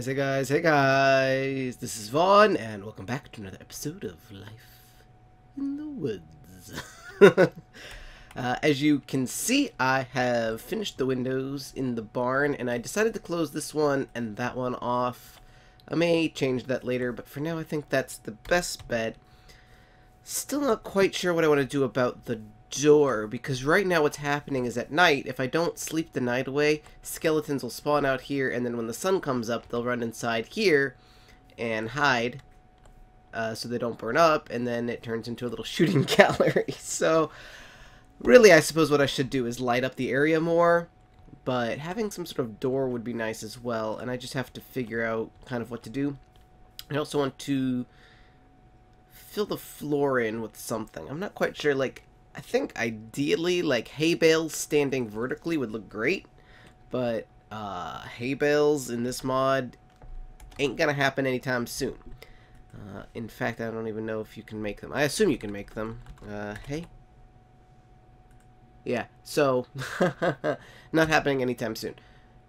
Hey guys, this is Vaughn, and welcome back to another episode of Life in the Woods. As you can see, I have finished the windows in the barn, and I decided to close this one and that one off. I may change that later, but for now I think that's the best bet. Still not quite sure what I want to do about the door, because right now what's happening is at night, if I don't sleep the night away, skeletons will spawn out here, and then when the sun comes up, they'll run inside here and hide so they don't burn up, and then it turns into a little shooting gallery. So really, I suppose what I should do is light up the area more, but having some sort of door would be nice as well, and I just have to figure out kind of what to do. I also want to fill the floor in with something. I'm not quite sure, like, I think ideally, like, hay bales standing vertically would look great, but hay bales in this mod ain't gonna happen anytime soon. In fact, I don't even know if you can make them. I assume you can make them. Hay? Yeah, so, not happening anytime soon.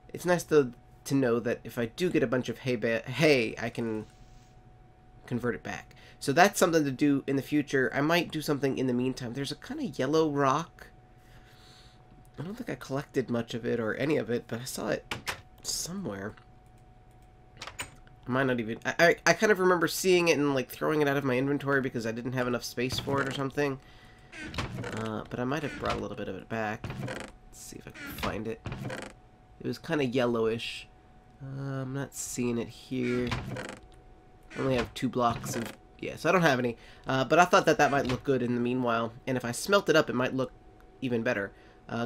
It's nice to know that if I do get a bunch of hay, I can convert it back. So that's something to do in the future. I might do something in the meantime. There's a kind of yellow rock. I don't think I collected much of it or any of it, but I saw it somewhere. I might not even... I kind of remember seeing it and like throwing it out of my inventory because I didn't have enough space for it or something. But I might have brought a little bit of it back. Let's see if I can find it. It was kind of yellowish. I'm not seeing it here. I only have 2 blocks of... Yeah, so I don't have any. But I thought that that might look good in the meanwhile. And if I smelt it up, it might look even better.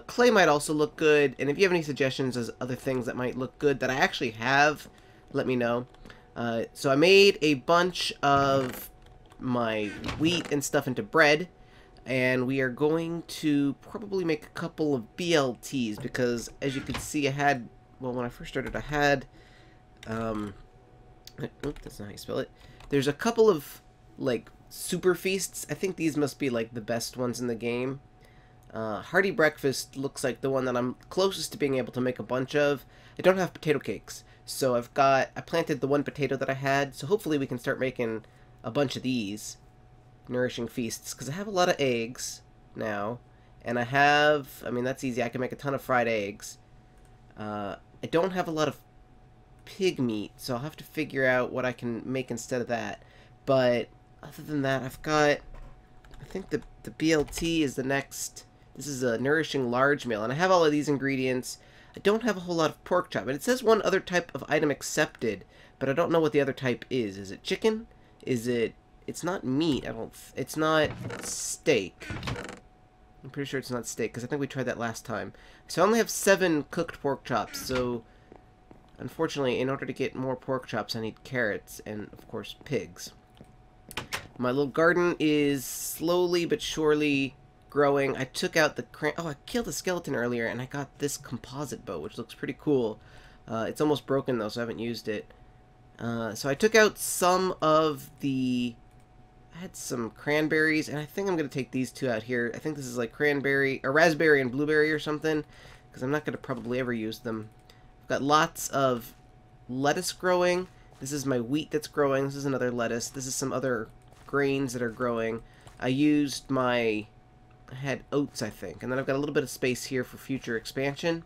Clay might also look good. And if you have any suggestions as other things that might look good that I actually have, let me know. So I made a bunch of my wheat and stuff into bread. And we are going to probably make a couple of BLTs. Because, as you can see, I had... Well, when I first started, I had... Oop, that's not how you spell it. There's a couple of, like, super feasts. I think these must be, like, the best ones in the game. Hearty Breakfast looks like the one that I'm closest to being able to make a bunch of. I don't have potato cakes, so I planted the one potato that I had, so hopefully we can start making a bunch of these nourishing feasts, because I have a lot of eggs now, and I mean, that's easy. I can make a ton of fried eggs. I don't have a lot of pig meat, so I'll have to figure out what I can make instead of that. But other than that, I've got, I think the BLT is the next. This is a nourishing large meal, and I have all of these ingredients. I don't have a whole lot of pork chop, and it says one other type of item accepted, but I don't know what the other type is. Is it chicken? Is it? It's not meat. It's not steak. I'm pretty sure it's not steak, because I think we tried that last time. So I only have 7 cooked pork chops, so unfortunately, in order to get more pork chops, I need carrots and, of course, pigs. My little garden is slowly but surely growing. I took out the Oh, I killed a skeleton earlier, and I got this composite bow, which looks pretty cool. It's almost broken, though, so I haven't used it. So I took out some of the... I had some cranberries, and I think I'm going to take these 2 out here. I think this is like cranberry, or raspberry and blueberry or something, because I'm not going to probably ever use them. Got lots of lettuce growing. This is my wheat that's growing. This is another lettuce. This is some other grains that are growing. I had oats, I think. And then I've got a little bit of space here for future expansion.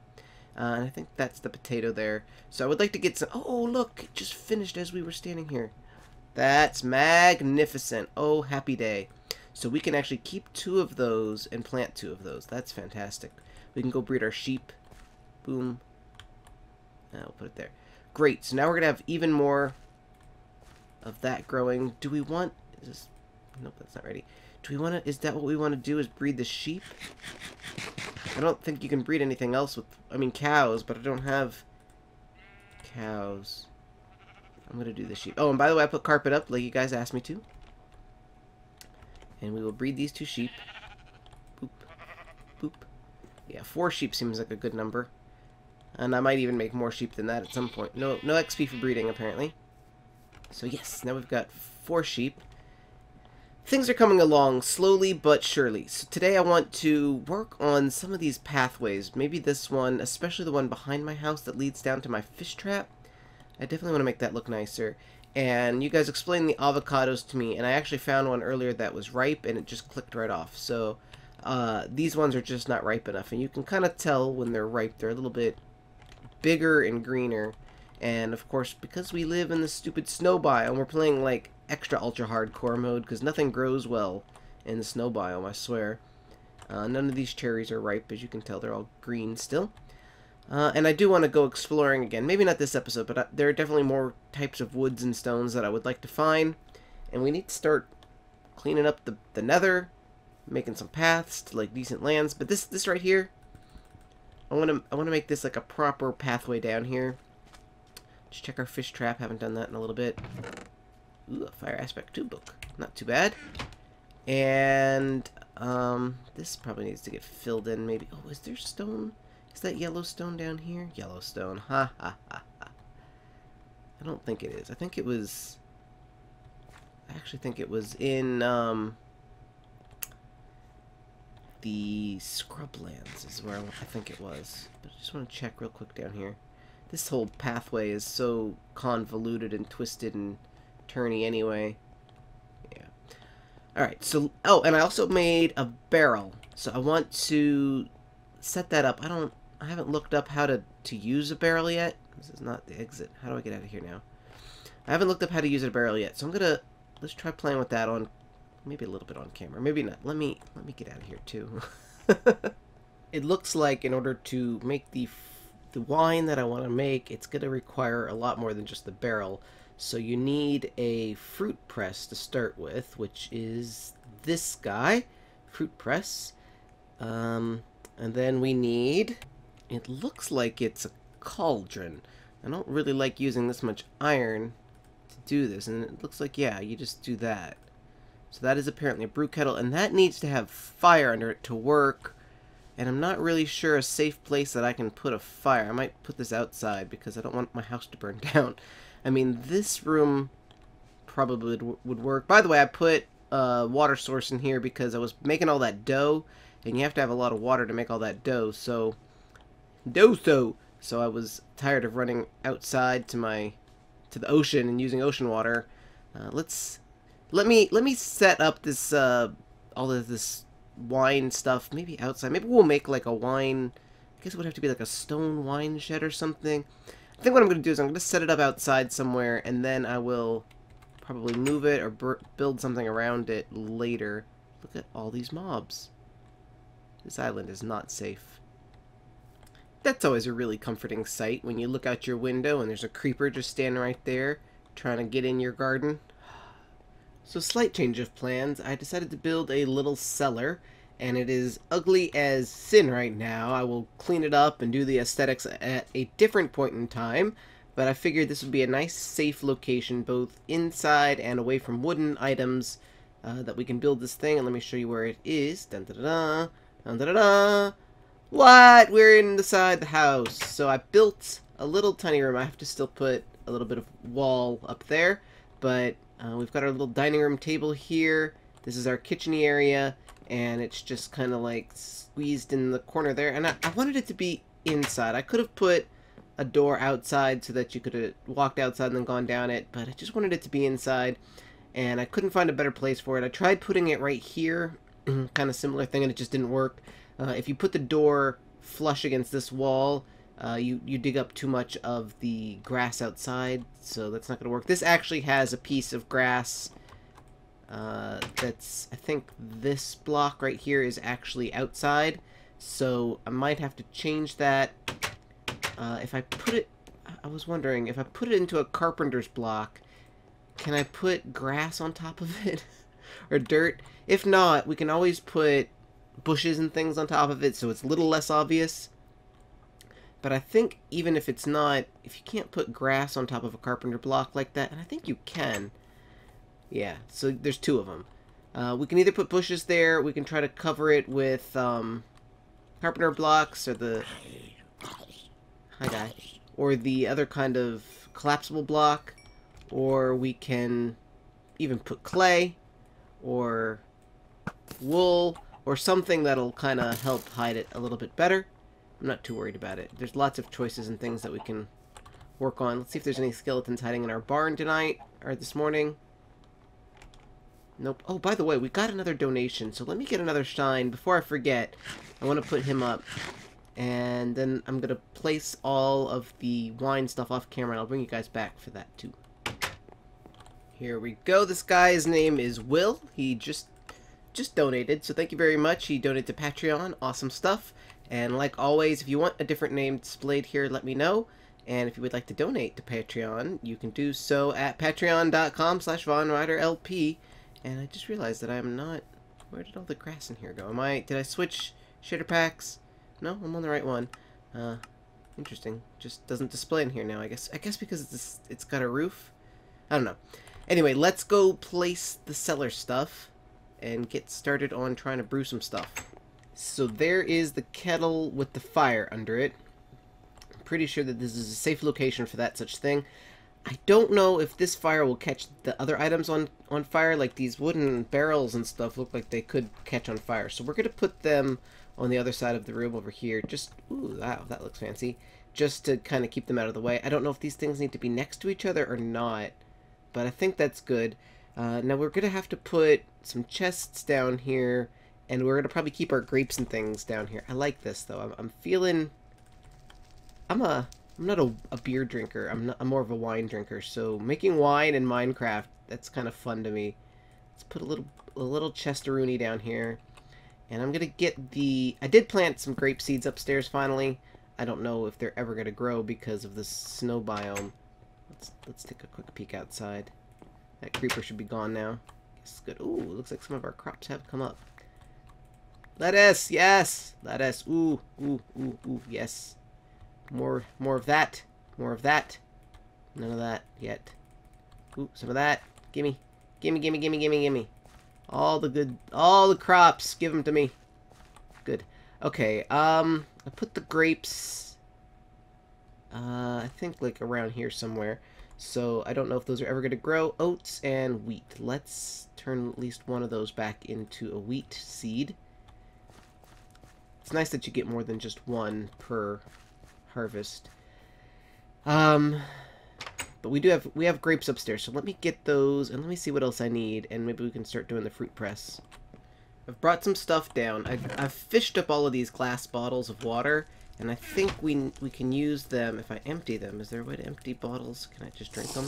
And I think that's the potato there. So I would like to get some... Oh, look! It just finished as we were standing here. That's magnificent. Oh, happy day. So we can actually keep 2 of those and plant 2 of those. That's fantastic. We can go breed our sheep. Boom. I'll put it there. Great, so now we're going to have even more of that growing. Do we want... Is this... Nope, that's not ready. Do we want to... Is that what we want to do, is breed the sheep? I don't think you can breed anything else with... I mean, cows, but I don't have cows. I'm going to do the sheep. Oh, and by the way, I put carpet up like you guys asked me to. And we will breed these 2 sheep. Boop. Boop. Yeah, 4 sheep seems like a good number. And I might even make more sheep than that at some point. No XP for breeding, apparently. So yes, now we've got 4 sheep. Things are coming along slowly but surely. So today I want to work on some of these pathways. Maybe this one, especially the one behind my house that leads down to my fish trap. I definitely want to make that look nicer. And you guys explained the avocados to me, and I actually found one earlier that was ripe, and it just clicked right off. So these ones are just not ripe enough, and you can kind of tell when they're ripe. They're a little bit bigger and greener. And of course, because we live in the stupid snow biome, we're playing like extra ultra hardcore mode, because nothing grows well in the snow biome, I swear. None of these cherries are ripe, as you can tell. They're all green still. And I do want to go exploring again. Maybe not this episode, but there are definitely more types of woods and stones that I would like to find. And we need to start cleaning up the Nether, making some paths to like decent lands. But this right here, I want to make this like a proper pathway down here. Just check our fish trap. Haven't done that in a little bit. Ooh, a Fire Aspect 2 book. Not too bad. And this probably needs to get filled in. Maybe. Oh, is there stone? Is that yellow stone down here? Yellow stone. Ha ha ha ha. I don't think it is. I think it was... I actually think it was in the scrublands is where I think it was. But I just want to check real quick down here. This whole pathway is so convoluted and twisted and turny anyway. Yeah. Alright, so... Oh, and I also made a barrel. So I want to set that up. I haven't looked up how to use a barrel yet. This is not the exit. How do I get out of here now? I haven't looked up how to use a barrel yet. So I'm gonna... Let's try playing with that on... Maybe a little bit on camera. Maybe not. Let me get out of here too. It looks like in order to make the wine that I want to make, it's going to require a lot more than just the barrel. So you need a fruit press to start with, which is this guy, fruit press. And then we need, it looks like it's a cauldron. I don't really like using this much iron to do this, and it looks like, yeah, you just do that. So that is apparently a brew kettle, and that needs to have fire under it to work. And I'm not really sure a safe place that I can put a fire. I might put this outside because I don't want my house to burn down. I mean, this room probably would work. By the way, I put a water source in here because I was making all that dough, and you have to have a lot of water to make all that dough. So I was tired of running outside to the ocean and using ocean water. Let me set up this all of this wine stuff maybe outside. Maybe we'll make like a wine, I guess it would have to be like a stone wine shed or something. I think what I'm going to do is I'm going to set it up outside somewhere, and then I will probably move it or build something around it later. Look at all these mobs. This island is not safe. That's always a really comforting sight when you look out your window and there's a creeper just standing right there trying to get in your garden. So, slight change of plans. I decided to build a little cellar, and it is ugly as sin right now. I will clean it up and do the aesthetics at a different point in time, but I figured this would be a nice, safe location, both inside and away from wooden items, that we can build this thing. And let me show you where it is. Dun da da da, dun da da da. What? We're inside the house. So I built a little tiny room. I have to still put a little bit of wall up there, but we've got our little dining room table here. This is our kitchen area, and it's just kind of like squeezed in the corner there. And I wanted it to be inside. I could have put a door outside so that you could have walked outside and then gone down it, but I just wanted it to be inside, and I couldn't find a better place for it. I tried putting it right here, kind of similar thing, and it just didn't work. If you put the door flush against this wall, you dig up too much of the grass outside, so that's not going to work. This actually has a piece of grass that's, I think this block right here is actually outside, so I might have to change that. If I put it, I was wondering, if I put it into a carpenter's block, can I put grass on top of it? Or dirt? If not, we can always put bushes and things on top of it, so it's a little less obvious. But I think even if it's not, if you can't put grass on top of a carpenter block like that, and I think you can. Yeah, so there's two of them. We can either put bushes there, we can try to cover it with carpenter blocks, or the... Hi, guy. Or the other kind of collapsible block, or we can even put clay, or wool, or something that'll kind of help hide it a little bit better. I'm not too worried about it. There's lots of choices and things that we can work on. Let's see if there's any skeletons hiding in our barn tonight, or this morning. Nope. Oh, by the way, we got another donation, so let me get another shine. Before I forget, I want to put him up. And then I'm going to place all of the wine stuff off camera, and I'll bring you guys back for that, too. Here we go. This guy's name is Will. He just donated, so thank you very much. He donated to Patreon. Awesome stuff. And like always, if you want a different name displayed here, let me know. And if you would like to donate to Patreon, you can do so at patreon.com/VanRyderLP. And I just realized that I'm not... Where did all the grass in here go? Did I switch shader packs? No, I'm on the right one. Interesting. Just doesn't display in here now, I guess. I guess because it's got a roof? I don't know. Anyway, let's go place the cellar stuff and get started on trying to brew some stuff. So there is the kettle with the fire under it. I'm pretty sure that this is a safe location for that such thing. I don't know if this fire will catch the other items on fire. Like these wooden barrels and stuff look like they could catch on fire. So we're going to put them on the other side of the room over here. Just, ooh, wow, that looks fancy. Just to kind of keep them out of the way. I don't know if these things need to be next to each other or not. But I think that's good. Now we're going to have to put some chests down here. And we're going to probably keep our grapes and things down here. I like this, though. I'm feeling... I'm not a beer drinker. I'm more of a wine drinker. So making wine in Minecraft, that's kind of fun to me. Let's put a little chesteroonie down here. And I'm going to get the... I did plant some grape seeds upstairs finally. I don't know if they're ever going to grow because of the snow biome. Let's take a quick peek outside. That creeper should be gone now. Guess good. Ooh, looks like some of our crops have come up. Lettuce, yes! Lettuce, ooh, ooh, ooh, ooh, yes. More of that. More of that. None of that yet. Ooh, some of that. Gimme. Gimme, gimme, gimme, gimme, gimme. All the crops, give them to me. Good. Okay, I put the grapes, I think like around here somewhere. So I don't know if those are ever going to grow. Oats and wheat. Let's turn at least one of those back into a wheat seed. It's nice that you get more than just one per harvest. But we have grapes upstairs, so let me get those and let me see what else I need, and maybe we can start doing the fruit press. I've brought some stuff down. I've fished up all of these glass bottles of water, and I think we can use them if I empty them. Is there a way to empty bottles? Can I just drink them?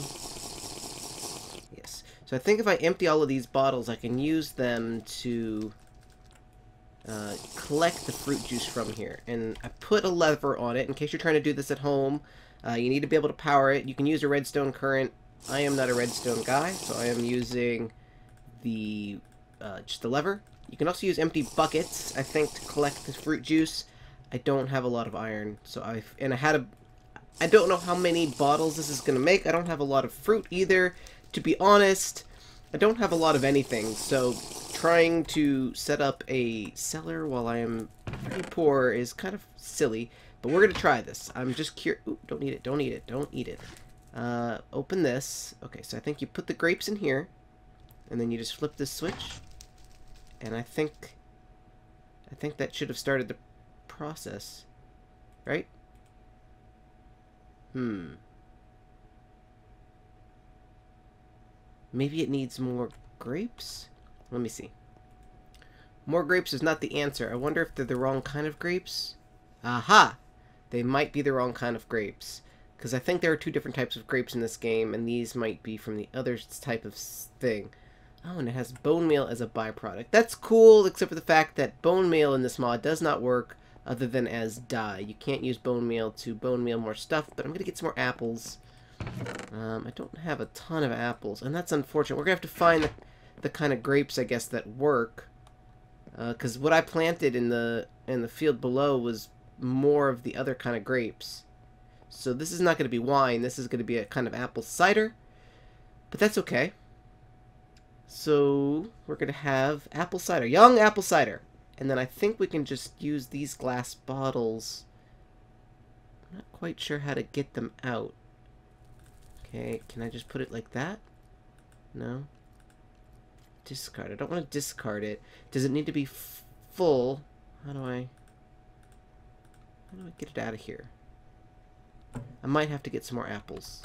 Yes. So I think if I empty all of these bottles, I can use them to collect the fruit juice from here. And I put a lever on it in case you're trying to do this at home. You need to be able to power it. You can use a redstone current. I am not a redstone guy, so I am using the just the lever. You can also use empty buckets, I think, to collect the fruit juice. I don't have a lot of iron, so I don't know how many bottles this is going to make. I don't have a lot of fruit either. To be honest, I don't have a lot of anything, so trying to set up a cellar while I am very poor is kind of silly. But we're going to try this. I'm just curious. Ooh, don't eat it, don't eat it, don't eat it. Open this. Okay, so I think you put the grapes in here, and then you just flip this switch. And I think that should have started the process, right? Maybe it needs more grapes? Let me see. More grapes is not the answer. I wonder if they're the wrong kind of grapes. Aha! They might be the wrong kind of grapes. Because I think there are two different types of grapes in this game, and these might be from the other type of thing. Oh, and it has bone meal as a byproduct. That's cool, except for the fact that bone meal in this mod does not work other than as dye. You can't use bone meal to bone meal more stuff, but I'm going to get some more apples. I don't have a ton of apples, and that's unfortunate. We're going to have to find the kind of grapes, I guess, that work. Because what I planted in the field below was more of the other kind of grapes. So this is not going to be wine. This is going to be a kind of apple cider. But that's okay. So we're going to have apple cider. Young apple cider. And then I think we can just use these glass bottles. I'm not quite sure how to get them out. Okay, can I just put it like that? No? Discard. I don't want to discard it. Does it need to be full? How do I get it out of here? I might have to get some more apples.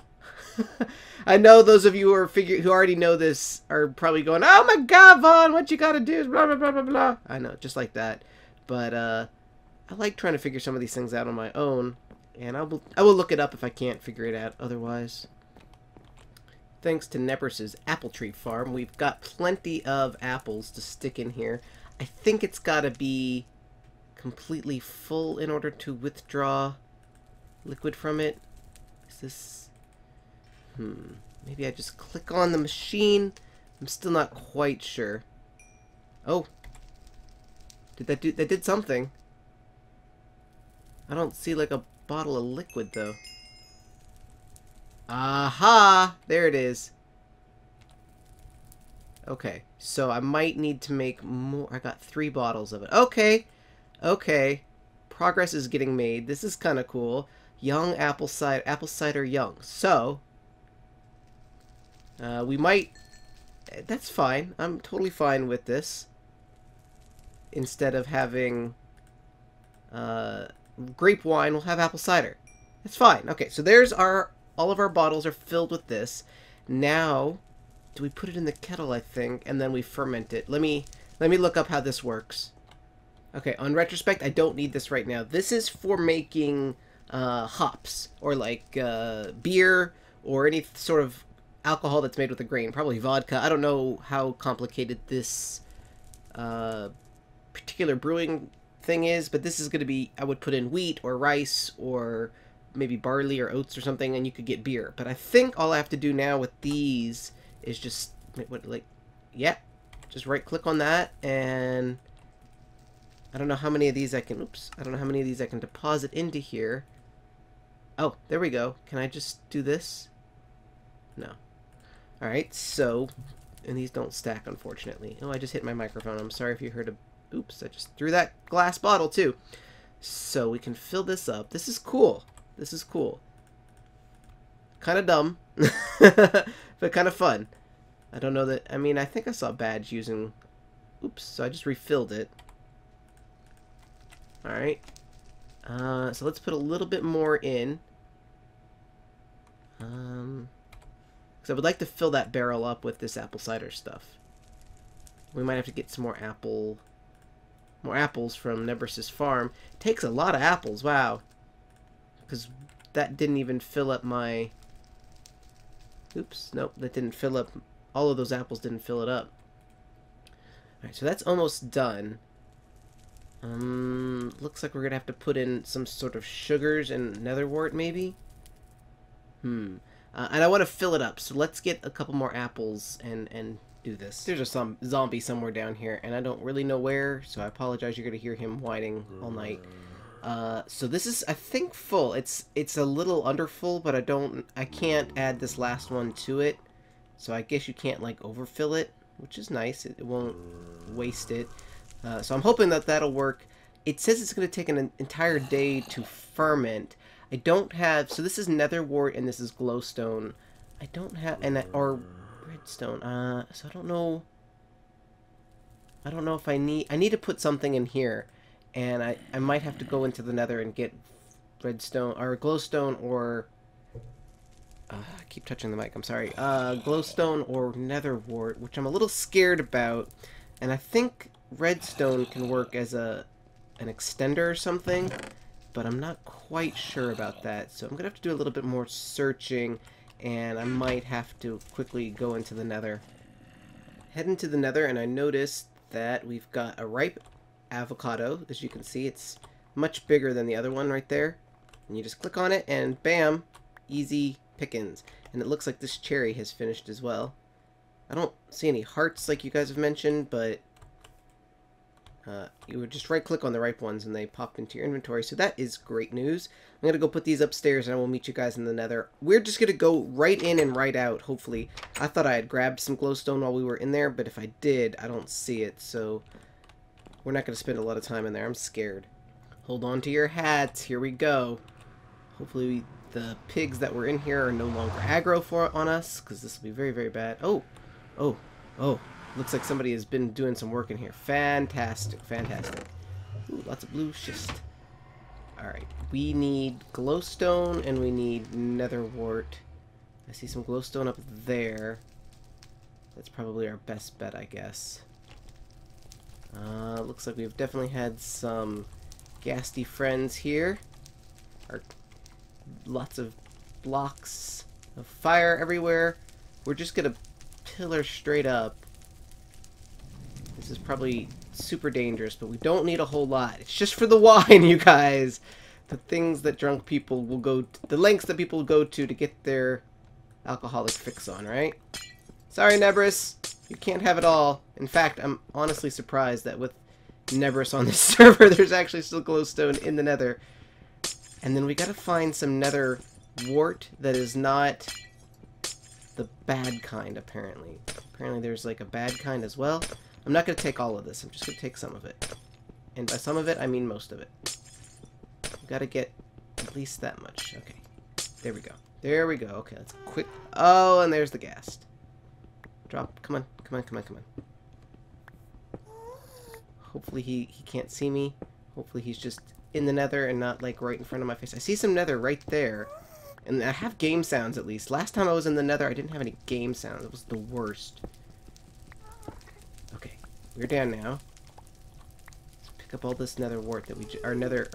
I know those of you who already know this are probably going, "Oh my God, Vaughn, what you gotta do is blah blah blah blah blah." I know, just like that. But I like trying to figure some of these things out on my own, and I will look it up if I can't figure it out otherwise. Thanks to Nepers's apple tree farm, we've got plenty of apples to stick in here. I think it's got to be completely full in order to withdraw liquid from it. Is this... Maybe I just click on the machine. I'm still not quite sure. Oh. Did that do... That did something. I don't see like a bottle of liquid though. Aha! There it is. Okay, so I might need to make more. I got 3 bottles of it. Okay, okay. Progress is getting made. This is kind of cool. Young apple cider young. So, we might... That's fine. I'm totally fine with this. Instead of having grape wine, we'll have apple cider. That's fine. Okay, so there's our... All of our bottles are filled with this. Now, do we put it in the kettle, I think, and then we ferment it? Let me look up how this works. Okay, on retrospect, I don't need this right now. This is for making hops, or like beer, or any sort of alcohol that's made with a grain. Probably vodka. I don't know how complicated this particular brewing thing is, but this is going to be, I would put in wheat, or rice, or... maybe barley or oats or something, and you could get beer. But I think all I have to do now with these is just, just right click on that, and I don't know how many of these I can, I don't know how many of these I can deposit into here. Oh, there we go. Can I just do this? No. Alright, so, and these don't stack, unfortunately. Oh, I just hit my microphone. I'm sorry if you heard a, I just threw that glass bottle, too. So we can fill this up. This is cool. This is cool. Kind of dumb, but kind of fun. I don't know that... I mean, I think I saw Badge using... so I just refilled it. Alright. So let's put a little bit more in. Because I would like to fill that barrel up with this apple cider stuff. We might have to get some more apples from Nepers's farm. It takes a lot of apples, wow. Because that didn't even fill up my... nope, that didn't fill up... All of those apples didn't fill it up. Alright, so that's almost done. Looks like we're going to have to put in some sort of sugars and netherwort, maybe? And I want to fill it up, so let's get a couple more apples and do this. There's some zombie somewhere down here, and I don't really know where, so I apologize. You're going to hear him whining all night. So this is, I think, full. It's a little under full, but I can't add this last one to it. So I guess you can't, like, overfill it, which is nice. It won't waste it. So I'm hoping that that'll work. It says it's going to take an entire day to ferment. I don't have, so this is netherwort and this is glowstone. I don't have, or redstone. So I don't know if I need to put something in here. And I might have to go into the nether and get redstone, or glowstone, or... I keep touching the mic, I'm sorry. Glowstone or netherwort, which I'm a little scared about. And I think redstone can work as an extender or something, but I'm not quite sure about that. So I'm going to have to do a little bit more searching, and I might have to quickly go into the nether. Head into the nether, and I noticed that we've got a ripe avocado. As you can see, it's much bigger than the other one right there. And you just click on it, and bam, easy pickings. And it looks like this cherry has finished as well. I don't see any hearts like you guys have mentioned, but you would just right click on the ripe ones and they pop into your inventory. So that is great news. I'm going to go put these upstairs and I will meet you guys in the nether. We're just going to go right in and right out, hopefully. I thought I had grabbed some glowstone while we were in there, but if I did, I don't see it. So we're not going to spend a lot of time in there. I'm scared. Hold on to your hats. Here we go. Hopefully the pigs that were in here are no longer aggro on us, because this will be very, very bad. Oh. Looks like somebody has been doing some work in here. Fantastic, fantastic. Ooh, lots of blue schist. Alright, we need glowstone and we need netherwort. I see some glowstone up there. That's probably our best bet, I guess. Looks like we've definitely had some ghastly friends here. Lots of blocks of fire everywhere. We're just gonna pillar straight up. This is probably super dangerous, but we don't need a whole lot. It's just for the wine, you guys. The things that drunk people will go to, the lengths that people go to get their alcoholic fix on, right? Sorry, Nebris. You can't have it all. In fact, I'm honestly surprised that with Nebris on this server, there's actually still glowstone in the nether. And then we gotta find some nether wart that is not the bad kind, apparently. Apparently there's like a bad kind as well. I'm not gonna take all of this. I'm just gonna take some of it. And by some of it, I mean most of it. We gotta get at least that much. Okay. There we go. There we go. Okay, let's quick. Oh, and there's the ghast. Drop. Come on. Come on, come on, come on. Hopefully he can't see me. Hopefully he's just in the nether and not like right in front of my face. I see some nether right there. And I have game sounds at least. Last time I was in the nether, I didn't have any game sounds. It was the worst. Okay, we're down now. Let's pick up all this nether wart that we nether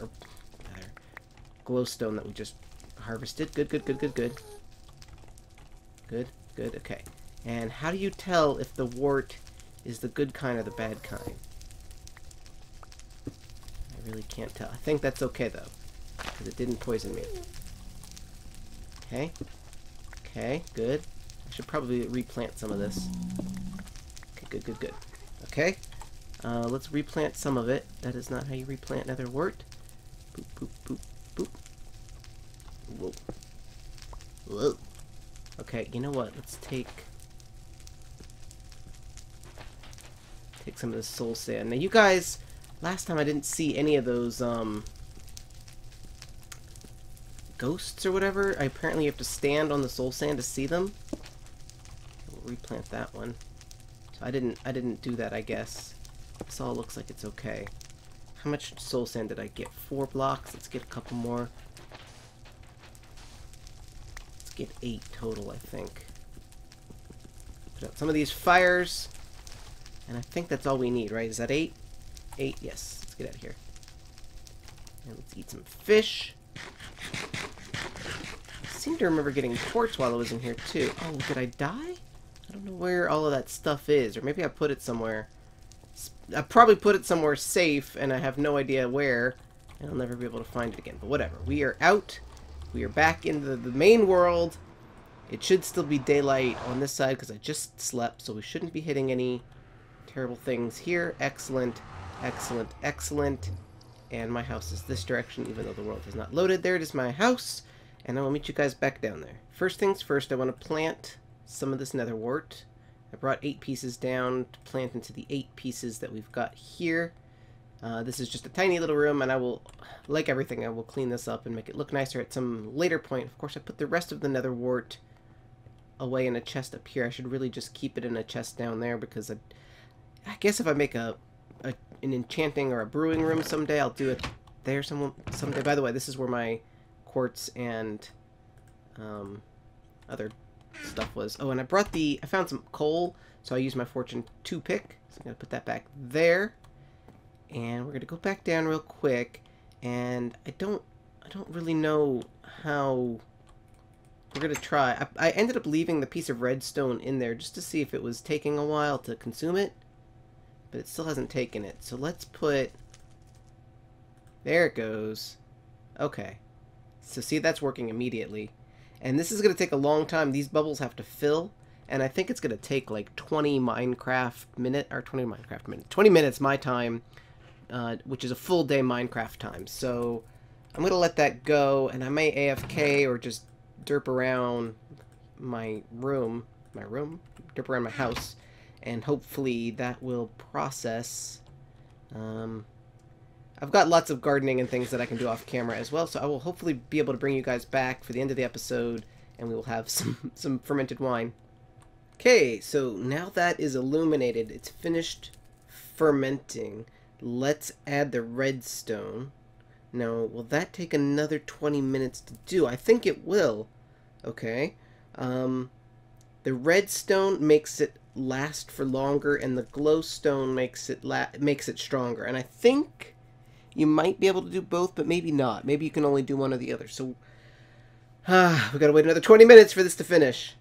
glowstone that we just harvested. Good, good, good, good, good. Good, good, okay. And how do you tell if the wart is the good kind or the bad kind? I really can't tell. I think that's okay though, because it didn't poison me. Okay. Okay, good. I should probably replant some of this. Okay, good, good, good. Okay. Let's replant some of it. That is not how you replant nether wart. Boop, boop, boop, boop. Whoa. Whoa. Okay, you know what? Let's take some of this soul sand. Now you guys, last time I didn't see any of those ghosts or whatever. Apparently you have to stand on the soul sand to see them. We'll replant that one. So I didn't do that, I guess. This all looks like it's okay. How much soul sand did I get? 4 blocks. Let's get a couple more. Let's get 8 total, I think. Put out some of these fires. And I think that's all we need, right? Is that 8? 8, yes. Let's get out of here. And let's eat some fish. I seem to remember getting quartz while I was in here, too. Oh, did I die? I don't know where all of that stuff is. Or maybe I put it somewhere. I probably put it somewhere safe, and I have no idea where. And I'll never be able to find it again. But whatever. We are out. We are back into the main world. It should still be daylight on this side, because I just slept. So we shouldn't be hitting any terrible things here. Excellent. Excellent. Excellent. And my house is this direction, even though the world is not loaded. There it is, my house. And I will meet you guys back down there. First things first, I want to plant some of this nether wart. I brought 8 pieces down to plant into the 8 pieces that we've got here. This is just a tiny little room, and I will, like everything, I will clean this up and make it look nicer at some later point. Of course, I put the rest of the nether wart away in a chest up here. I should really just keep it in a chest down there, because I guess if I make an enchanting or a brewing room someday, I'll do it there someday. By the way, this is where my quartz and other stuff was. Oh, and I found some coal, so I used my fortune 2 pick. So I'm gonna put that back there, and we're gonna go back down real quick. And I don't really know how we're gonna try. I ended up leaving the piece of redstone in there just to see if it was taking a while to consume it, but it still hasn't taken it. So let's put. There it goes. Okay. So see, that's working immediately. And this is going to take a long time. These bubbles have to fill. And I think it's going to take like 20 minutes my time, which is a full day Minecraft time. So I'm going to let that go. And I may AFK or just derp around my room, derp around my house. And hopefully that will process. I've got lots of gardening and things that I can do off camera as well, so I will hopefully be able to bring you guys back for the end of the episode, and we will have some fermented wine. Okay, so now that is illuminated, it's finished fermenting. Let's add the redstone. Now, will that take another 20 minutes to do? I think it will. Okay. The redstone makes it last for longer, and the glowstone makes it stronger. And I think you might be able to do both, but maybe not. Maybe you can only do one or the other. So, we gotta wait another 20 minutes for this to finish.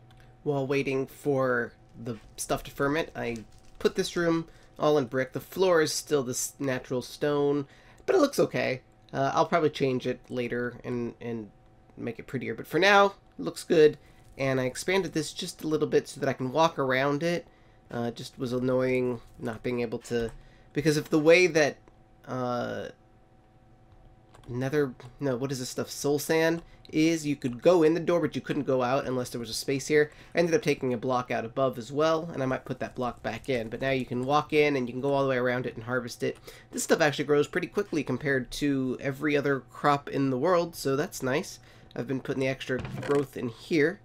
While waiting for the stuff to ferment, I put this room all in brick. The floor is still this natural stone, but it looks okay. I'll probably change it later and make it prettier. But for now, it looks good. And I expanded this just a little bit so that I can walk around it. Just was annoying not being able to... Because of the way that... Nether... No, what is this stuff? Soul sand is you could go in the door, but you couldn't go out unless there was a space here. I ended up taking a block out above as well, and I might put that block back in. But now you can walk in, and you can go all the way around it and harvest it. This stuff actually grows pretty quickly compared to every other crop in the world, so that's nice. I've been putting the extra growth in here,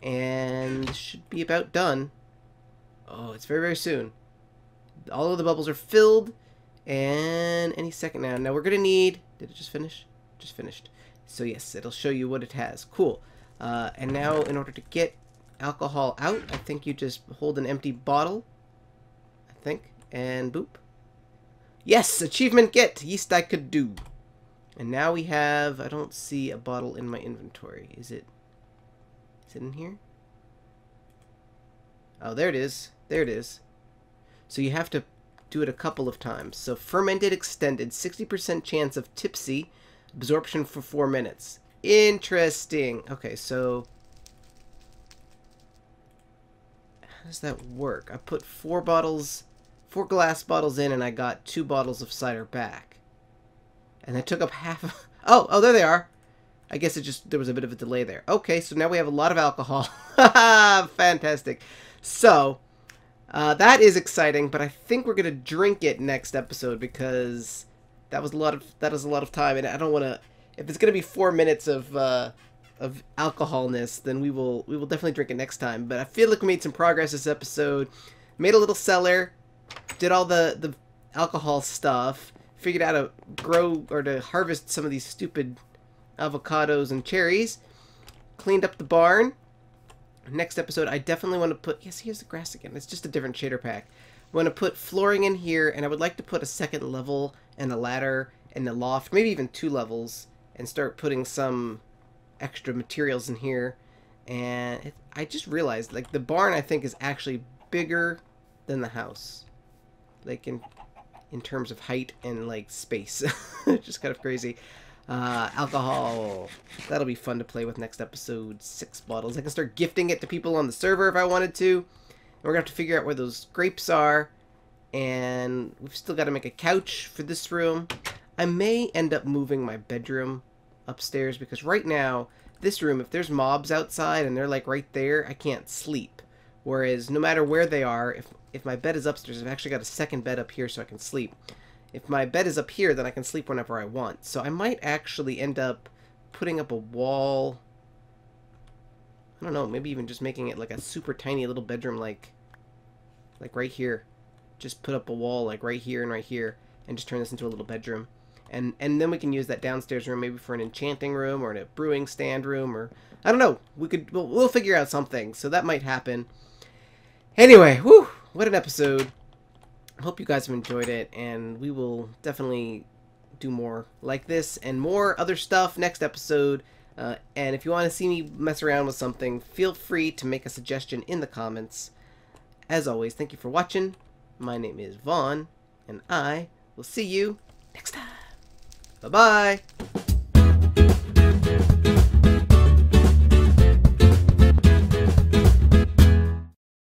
and should be about done. Oh, it's very, very soon. All of the bubbles are filled, and any second now. Now we're going to need... Did it just finish? Just finished. So yes, it'll show you what it has. Cool. And now in order to get alcohol out, I think you just hold an empty bottle. I think. And boop. Yes! Achievement get! Yeast I could do. And now we have... I don't see a bottle in my inventory. Is it in here? Oh, there it is. There it is. So you have to do it a couple of times. So fermented extended, 60% chance of tipsy, absorption for 4 minutes. Interesting. Okay, so how does that work? I put 4 glass bottles in, and I got 2 bottles of cider back. And I took up half of... Oh, there they are. I guess there was a bit of a delay there. Okay, so now we have a lot of alcohol. Fantastic. So, that is exciting, but I think we're gonna drink it next episode because that is a lot of time, and I don't want to. If it's gonna be 4 minutes of alcoholness, then we will definitely drink it next time. But I feel like we made some progress this episode. Made a little cellar, did all the alcohol stuff, figured out how to grow or to harvest some of these stupid avocados and cherries, cleaned up the barn. Next episode, I definitely want to put... Yes, here's the grass again. It's just a different shader pack. I want to put flooring in here, and I would like to put a second level and a ladder and a loft, maybe even 2 levels, and start putting some extra materials in here. And I just realized, like, the barn, I think, is actually bigger than the house. Like, in terms of height and, like, space. Just kind of crazy. Alcohol. That'll be fun to play with next episode. 6 bottles. I can start gifting it to people on the server if I wanted to. And we're going to have to figure out where those grapes are. And we've still got to make a couch for this room. I may end up moving my bedroom upstairs because right now, this room, if there's mobs outside and they're like right there, I can't sleep. Whereas no matter where they are, if my bed is upstairs, I've actually got a second bed up here so I can sleep. If my bed is up here, then I can sleep whenever I want. So I might actually end up putting up a wall. I don't know, maybe even just making it like a super tiny little bedroom like right here. Just put up a wall like right here and just turn this into a little bedroom. And then we can use that downstairs room maybe for an enchanting room or a brewing stand room, or I don't know. We'll figure out something. So that might happen. Anyway, whew, what an episode. Hope you guys have enjoyed it, and we will definitely do more like this and more other stuff next episode. And if you want to see me mess around with something, feel free to make a suggestion in the comments. As always, thank you for watching. My name is Vaughn, and I will see you next time. Bye-bye!